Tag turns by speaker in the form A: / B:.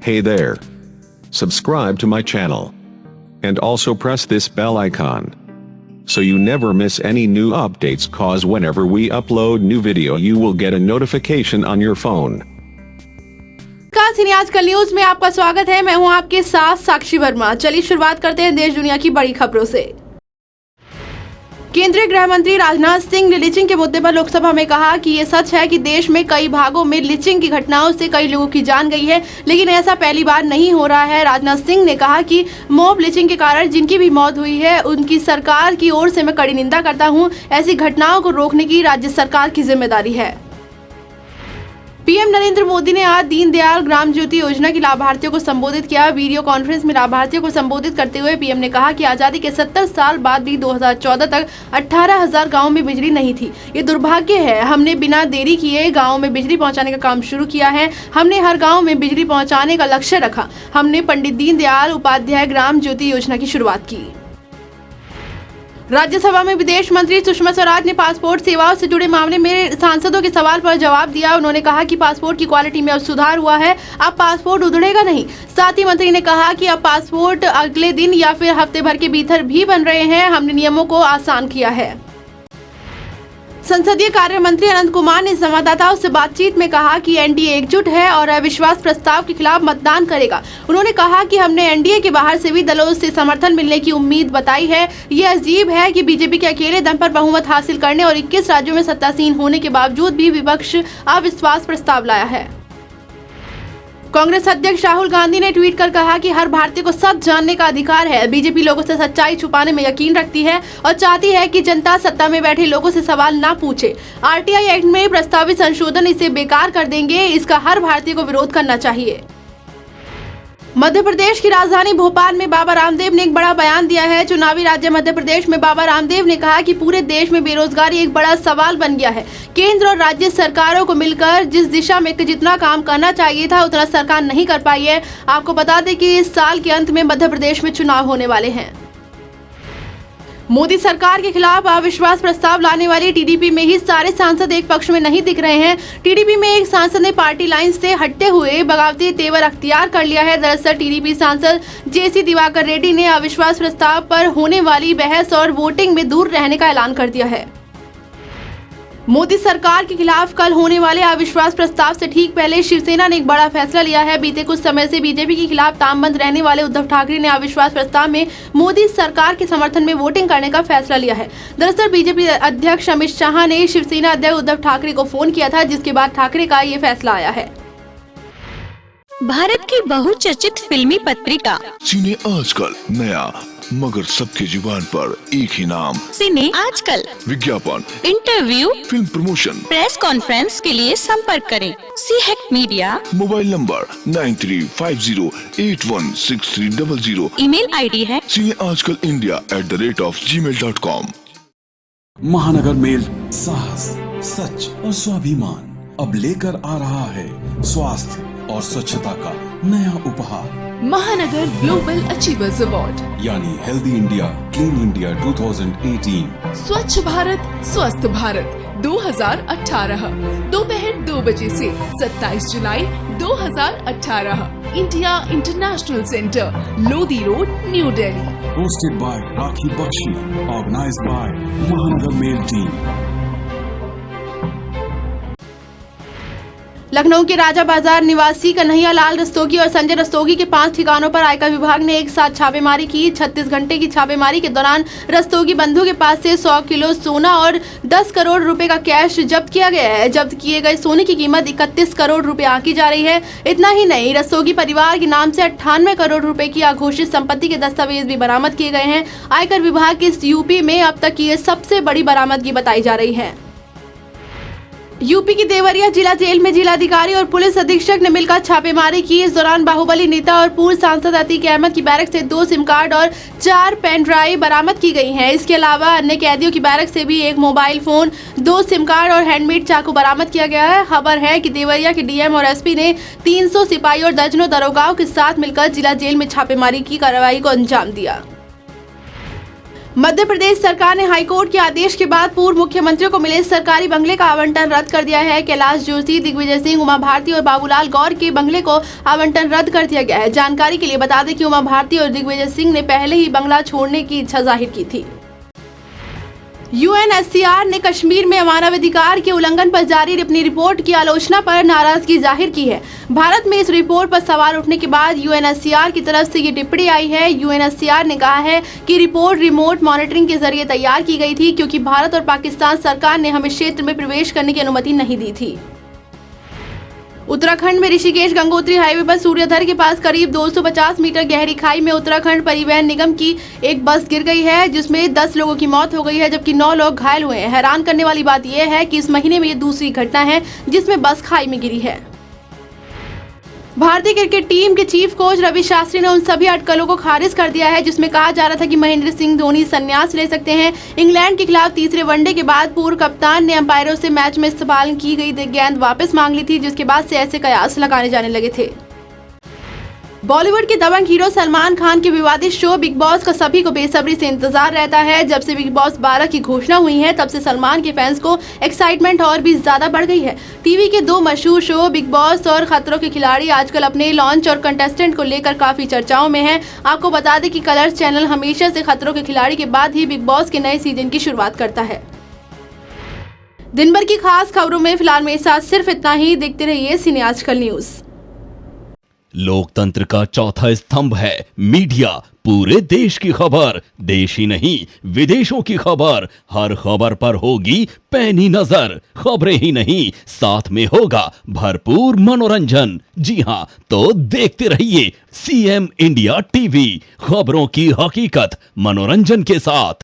A: Hey there. Subscribe to my channel. And also press this bell icon. So you never miss any new updates, cause whenever we upload new video you will get a notification on your phone.
B: सिने आजकल news में आपका स्वागत है। मैं हूं आपके साथ साक्षी वर्मा। चलिए शुरुआत करते हैं देश दुनिया की बड़ी खबरों से। केंद्रीय गृह मंत्री राजनाथ सिंह ने लिचिंग के मुद्दे पर लोकसभा में कहा कि ये सच है कि देश में कई भागों में लिचिंग की घटनाओं से कई लोगों की जान गई है, लेकिन ऐसा पहली बार नहीं हो रहा है। राजनाथ सिंह ने कहा कि मॉब लिचिंग के कारण जिनकी भी मौत हुई है उनकी सरकार की ओर से मैं कड़ी निंदा करता हूं। ऐसी घटनाओं को रोकने की राज्य सरकार की जिम्मेदारी है। पीएम नरेंद्र मोदी ने आज दीनदयाल ग्राम ज्योति योजना की लाभार्थियों को संबोधित किया। वीडियो कॉन्फ्रेंस में लाभार्थियों को संबोधित करते हुए पीएम ने कहा कि आजादी के 70 साल बाद भी 2014 तक 18,000 गांवों में बिजली नहीं थी। ये दुर्भाग्य है। हमने बिना देरी किए गांवों में बिजली पहुंचाने का काम शुरू किया है। हमने हर गाँव में बिजली पहुँचाने का लक्ष्य रखा। हमने पंडित दीनदयाल उपाध्याय ग्राम ज्योति योजना की शुरुआत की। राज्यसभा में विदेश मंत्री सुषमा स्वराज ने पासपोर्ट सेवाओं से जुड़े मामले में सांसदों के सवाल पर जवाब दिया। उन्होंने कहा कि पासपोर्ट की क्वालिटी में अब सुधार हुआ है, अब पासपोर्ट उधड़ेगा नहीं। साथ ही मंत्री ने कहा कि अब पासपोर्ट अगले दिन या फिर हफ्ते भर के भीतर भी बन रहे हैं। हमने नियमों को आसान किया है। संसदीय कार्य मंत्री अनंत कुमार ने संवाददाताओं से बातचीत में कहा कि एनडीए एकजुट है और अविश्वास प्रस्ताव के खिलाफ मतदान करेगा। उन्होंने कहा कि हमने एनडीए के बाहर से भी दलों से समर्थन मिलने की उम्मीद बताई है। ये अजीब है कि बीजेपी के अकेले दम पर बहुमत हासिल करने और 21 राज्यों में सत्तासीन होने के बावजूद भी विपक्ष अविश्वास प्रस्ताव लाया है। कांग्रेस अध्यक्ष राहुल गांधी ने ट्वीट कर कहा कि हर भारतीय को सच जानने का अधिकार है। बीजेपी लोगों से सच्चाई छुपाने में यकीन रखती है और चाहती है कि जनता सत्ता में बैठे लोगों से सवाल ना पूछे। आरटीआई एक्ट में प्रस्तावित संशोधन इसे बेकार कर देंगे। इसका हर भारतीय को विरोध करना चाहिए। मध्य प्रदेश की राजधानी भोपाल में बाबा रामदेव ने एक बड़ा बयान दिया है। चुनावी राज्य मध्य प्रदेश में बाबा रामदेव ने कहा कि पूरे देश में बेरोजगारी एक बड़ा सवाल बन गया है। केंद्र और राज्य सरकारों को मिलकर जिस दिशा में जितना काम करना चाहिए था उतना सरकार नहीं कर पाई है। आपको बता दें कि इस साल के अंत में मध्य प्रदेश में चुनाव होने वाले हैं। मोदी सरकार के खिलाफ अविश्वास प्रस्ताव लाने वाली टीडीपी में ही सारे सांसद एक पक्ष में नहीं दिख रहे हैं। टीडीपी में एक सांसद ने पार्टी लाइन से हटते हुए बगावती तेवर अख्तियार कर लिया है। दरअसल टीडीपी सांसद जेसी दिवाकर रेड्डी ने अविश्वास प्रस्ताव पर होने वाली बहस और वोटिंग में दूर रहने का ऐलान कर दिया है। मोदी सरकार के खिलाफ कल होने वाले अविश्वास प्रस्ताव से ठीक पहले शिवसेना ने एक बड़ा फैसला लिया है। बीते कुछ समय से बीजेपी के खिलाफ तामबंद रहने वाले उद्धव ठाकरे ने अविश्वास प्रस्ताव में मोदी सरकार के समर्थन में वोटिंग करने का फैसला लिया है। दरअसल बीजेपी अध्यक्ष अमित शाह ने शिवसेना अध्यक्ष उद्धव ठाकरे को फोन किया था, जिसके बाद ठाकरे का ये फैसला आया है।
C: भारत की बहुचर्चित फिल्मी पत्रिका
D: सिने आजकल नया मगर सबके जुबान पर एक ही नाम,
C: सिने आजकल।
D: विज्ञापन,
C: interview,
D: film promotion,
C: press conference के लिए संपर्क करें सीहेक्ट media.
D: Mobile number 9350816300।
C: Email ID है
D: cineajkalindia@gmail.com।
E: महानगर मेल साहस, सच और स्वाभिमान अब लेकर आ रहा है स्वास्थ्य और स्वच्छता का नया उपहार,
F: महानगर ग्लोबल अचीवर्स अवार्ड,
E: यानी हेल्दी इंडिया क्लीन इंडिया 2018।
F: स्वच्छ भारत स्वस्थ भारत 2018 दोपहर 2 बजे से 27 जुलाई 2018 India International Centre, Lodhi road, New Delhi.
E: Hosted by Rakhi Bakshi, organised by Mahanagar mail team.
B: Lucknow के राजा बाजार निवासी कन्हैया लाल रस्तोगी और संजय रस्तोगी के 5 ठिकानों पर आयकर विभाग ने एक साथ छापेमारी की। 36 घंटे की छापेमारी के दौरान रस्तोगी बंधु के पास से 100 किलो सोना और 10 करोड़ रुपए का कैश जब्त किया गया है। जब्त किए गए सोने की कीमत 31 करोड़ रुपए आंकी जा रही है। इतना ही नहीं, रस्तोगी परिवार के नाम से 98 करोड़ रुपए की अघोषित संपत्ति के दस्तावेज भी बरामद किए गए हैं। आयकर विभाग की इस यूपी में अब तक की सबसे बड़ी बरामदगी बताई जा रही है। यूपी की देवरिया जिला जेल में जिलाधिकारी और पुलिस अधीक्षक ने मिलकर छापेमारी की। इस दौरान बाहुबली नेता और पूर्व सांसद अतीक अहमद की बैरक से 2 सिम कार्ड और 4 पेन ड्राइव बरामद की गई हैं। इसके अलावा अन्य कैदियों की बैरक से भी 1 मोबाइल फोन, 2 सिम कार्ड और हैंडमेड चाकू बरामद किया गया है। खबर है कि देवरिया के डीएम और एसपी ने 300 सिपाही और दर्जनों दरोगाओं के साथ मिलकर जिला जेल में छापेमारी की कार्रवाई को अंजाम दिया। मध्य प्रदेश सरकार ने हाईकोर्ट के आदेश के बाद पूर्व मुख्यमंत्रियों को मिले सरकारी बंगले का आवंटन रद्द कर दिया है। कैलाश जोशी, दिग्विजय सिंह, उमा भारती और बाबूलाल गौर के बंगले को आवंटन रद्द कर दिया गया है। जानकारी के लिए बता दें कि उमा भारती और दिग्विजय सिंह ने पहले ही बंगला छोड़ने की इच्छा जाहिर की थी। UNHCR ने कश्मीर में मानवाधिकार के उल्लंघन पर जारी अपनी रिपोर्ट की आलोचना पर नाराजगी जाहिर की है। भारत में इस रिपोर्ट पर सवाल उठने के बाद UNHCR की तरफ से ये टिप्पणी आई है। UNHCR ने कहा है कि रिपोर्ट रिमोट मॉनिटरिंग के जरिए तैयार की गई थी, क्योंकि भारत और पाकिस्तान सरकार ने हमें क्षेत्र में प्रवेश करने की अनुमति नहीं दी थी। उत्तराखंड में ऋषिकेश गंगोत्री हाईवे पर सूर्यधर के पास करीब 250 मीटर गहरी खाई में उत्तराखंड परिवहन निगम की एक बस गिर गई है, जिसमें 10 लोगों की मौत हो गई है, जबकि 9 लोग घायल हुए हैं। हैरान करने वाली बात यह है कि इस महीने में ये दूसरी घटना है जिसमें बस खाई में गिरी है। भारतीय क्रिकेट टीम के चीफ कोच रवि शास्त्री ने उन सभी अटकलों को खारिज कर दिया है जिसमें कहा जा रहा था कि महेंद्र सिंह धोनी संन्यास ले सकते हैं। इंग्लैंड के खिलाफ तीसरे वनडे के बाद पूर्व कप्तान ने अंपायरों से मैच में इस्तेमाल की गई गेंद वापस मांग ली थी, जिसके बाद से ऐसे कयास लगाने जाने लगे थे। बॉलीवुड के दबंग हीरो सलमान खान के विवादित शो बिग बॉस का सभी को बेसब्री से इंतजार रहता है। जब से बिग बॉस 12 की घोषणा हुई है, तब से सलमान के फैंस को एक्साइटमेंट और भी ज्यादा बढ़ गई है। टीवी के 2 मशहूर शो बिग बॉस और खतरों के खिलाड़ी आजकल अपने लॉन्च और कंटेस्टेंट को लेकर काफी चर्चाओं में हैं। आपको बता दें कि कलर्स चैनल हमेशा से खतरों के खिलाड़ी के बाद ही बिग बॉस के नए सीजन की शुरुआत करता है। दिन भर की खास खबरों में फिलहाल मेरे साथ सिर्फ इतना ही। देखते रहिए सिने आजकल न्यूज।
G: लोकतंत्र का चौथा स्तंभ है मीडिया। पूरे देश की खबर, देश ही नहीं विदेशों की खबर, हर खबर पर होगी पैनी नजर। खबरें ही नहीं, साथ में होगा भरपूर मनोरंजन। जी हां, तो देखते रहिए CM इंडिया TV, खबरों की हकीकत मनोरंजन के साथ।